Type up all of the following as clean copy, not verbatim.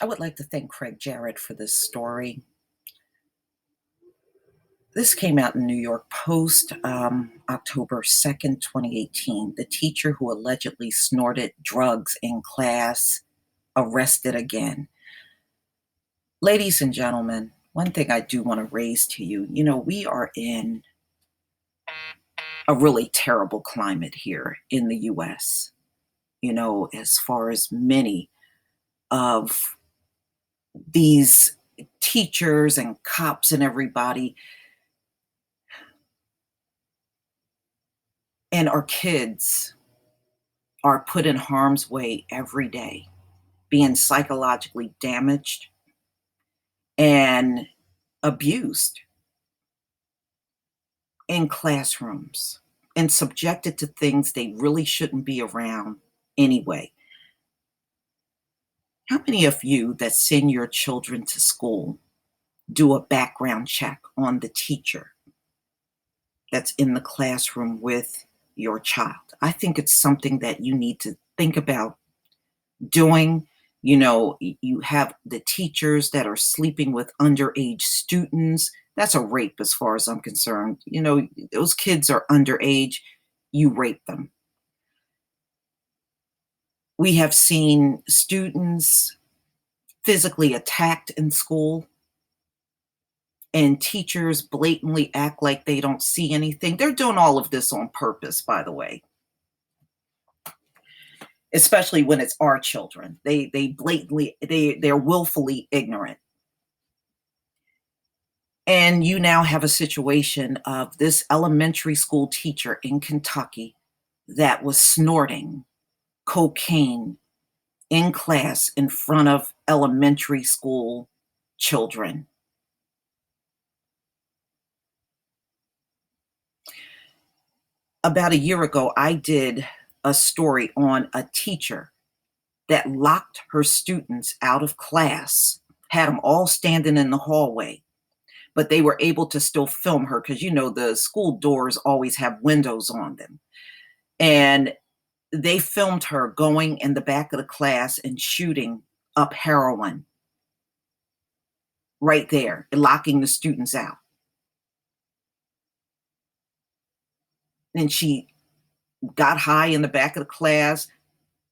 I would like to thank Craig Jarrett for this story. This came out in New York Post, October 2nd, 2018. The teacher who allegedly snorted drugs in class arrested again. Ladies and gentlemen, one thing I do want to raise to you, we are in a really terrible climate here in the US, as far as many of these teachers and cops and everybody and our kids are put in harm's way every day, being psychologically damaged and abused in classrooms and subjected to things they really shouldn't be around anyway. How many of you that send your children to school do a background check on the teacher that's in the classroom with your child? I think it's something that you need to think about doing. You have the teachers that are sleeping with underage students. That's a rape as far as I'm concerned. Those kids are underage. You rape them. We have seen students physically attacked in school, and teachers blatantly act like they don't see anything. They're doing all of this on purpose, by the way, especially when it's our children. They're willfully ignorant. And you now have a situation of this elementary school teacher in Kentucky that was snorting cocaine in class in front of elementary school children. About a year ago, I did a story on a teacher that locked her students out of class, had them all standing in the hallway, but they were able to still film her because, the school doors always have windows on them. And they filmed her going in the back of the class and shooting up heroin right there, and locking the students out. And she got high in the back of the class.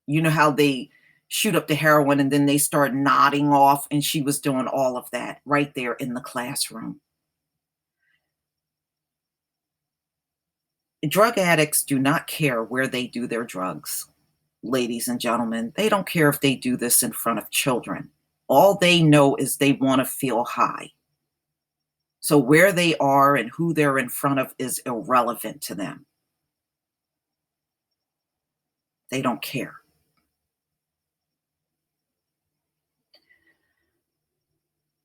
You know how they shoot up the heroin and then they start nodding off, and she was doing all of that right there in the classroom. Drug addicts do not care where they do their drugs, ladies and gentlemen. They don't care if they do this in front of children. All they know is they want to feel high. So where they are and who they're in front of is irrelevant to them. They don't care.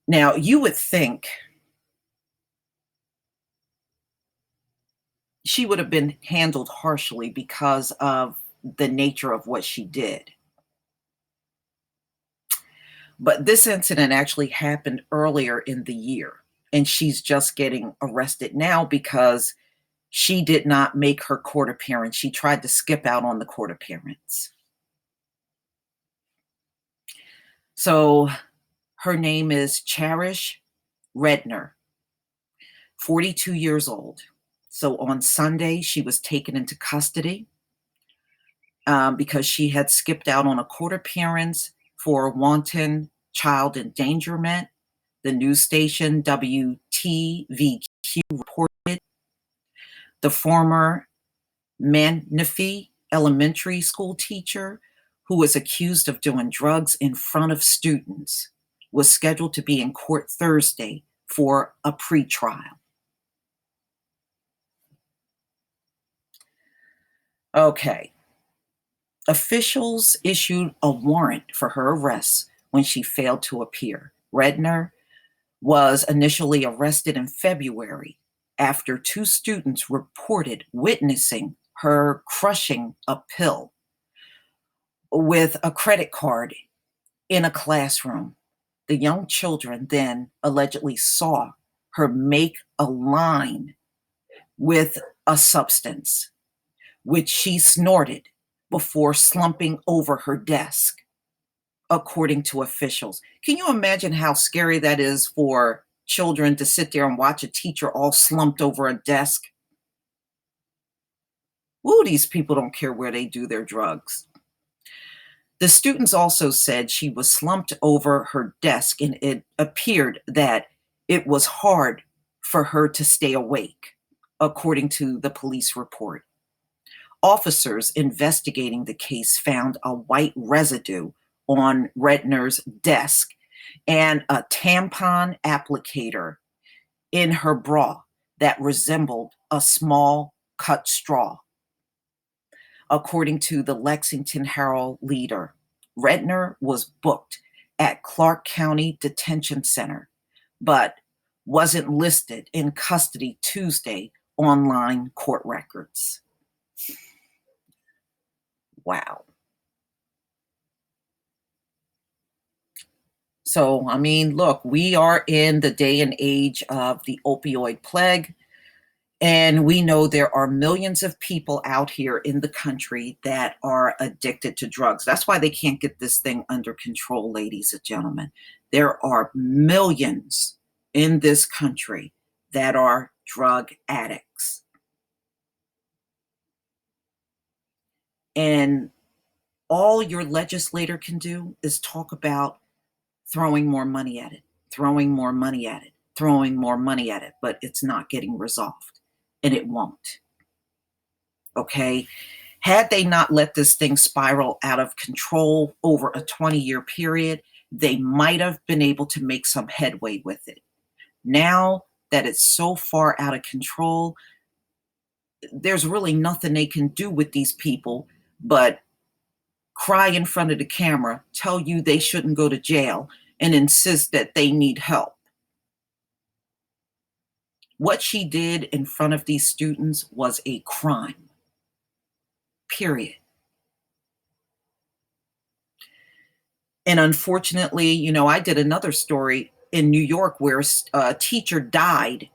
Now, you would think she would have been handled harshly because of the nature of what she did. But this incident actually happened earlier in the year, and she's just getting arrested now because she did not make her court appearance. She tried to skip out on the court appearance. So her name is Cherish Redner, 42 years old. So on Sunday, she was taken into custody because she had skipped out on a court appearance for wanton child endangerment. The news station WTVQ reported the former Manistee elementary school teacher, who was accused of doing drugs in front of students, was scheduled to be in court Thursday for a pretrial. Okay. Officials issued a warrant for her arrest when she failed to appear. Redner was initially arrested in February after two students reported witnessing her crushing a pill with a credit card in a classroom. The young children then allegedly saw her make a line with a substance, which she snorted before slumping over her desk. according to officials. Can you imagine how scary that is for children to sit there and watch a teacher all slumped over a desk? Ooh, these people don't care where they do their drugs. The students also said she was slumped over her desk and it appeared that it was hard for her to stay awake, according to the police report. Officers investigating the case found a white residue on Redner's desk and a tampon applicator in her bra that resembled a small cut straw. According to the Lexington Herald Leader, Redner was booked at Clark County Detention Center, but wasn't listed in custody Tuesday online court records. Wow. So, I mean, look, we are in the day and age of the opioid plague. And we know there are millions of people out here in the country that are addicted to drugs. That's why they can't get this thing under control, ladies and gentlemen. There are millions in this country that are drug addicts. And all your legislator can do is talk about throwing more money at it, throwing more money at it, throwing more money at it, but it's not getting resolved. And it won't. Okay? Had they not let this thing spiral out of control over a 20-year period, they might have been able to make some headway with it. Now that it's so far out of control, there's really nothing they can do with these people but cry in front of the camera, tell you they shouldn't go to jail, and insist that they need help. What she did in front of these students was a crime. Period. And unfortunately, I did another story in New York where a teacher died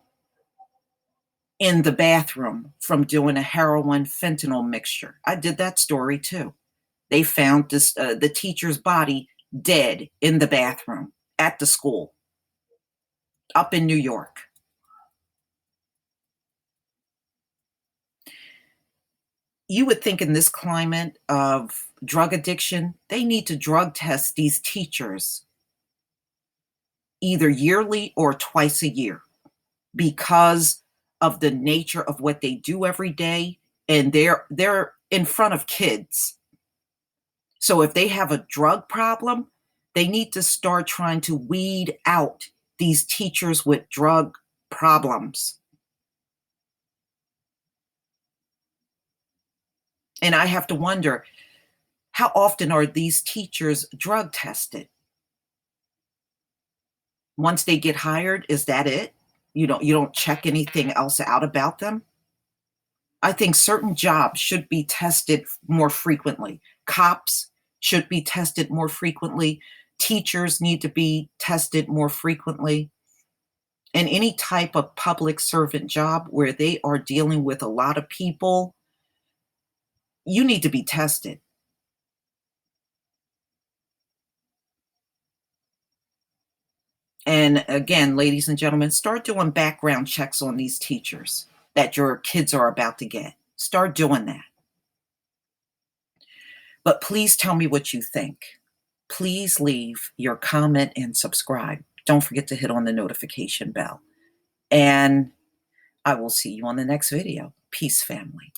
in the bathroom from doing a heroin fentanyl mixture. I did that story too. They found the teacher's body dead in the bathroom at the school up in New York. You would think in this climate of drug addiction, they need to drug test these teachers either yearly or twice a year because of the nature of what they do every day, and they're in front of kids. So if they have a drug problem, they need to start trying to weed out these teachers with drug problems. And I have to wonder, how often are these teachers drug tested? Once they get hired, is that it? You don't check anything else out about them? I think certain jobs should be tested more frequently. Cops should be tested more frequently. Teachers need to be tested more frequently. And any type of public servant job where they are dealing with a lot of people, you need to be tested. And again, ladies and gentlemen, start doing background checks on these teachers that your kids are about to get. Start doing that. But please tell me what you think. Please leave your comment and subscribe. Don't forget to hit on the notification bell. And I will see you on the next video. Peace, family.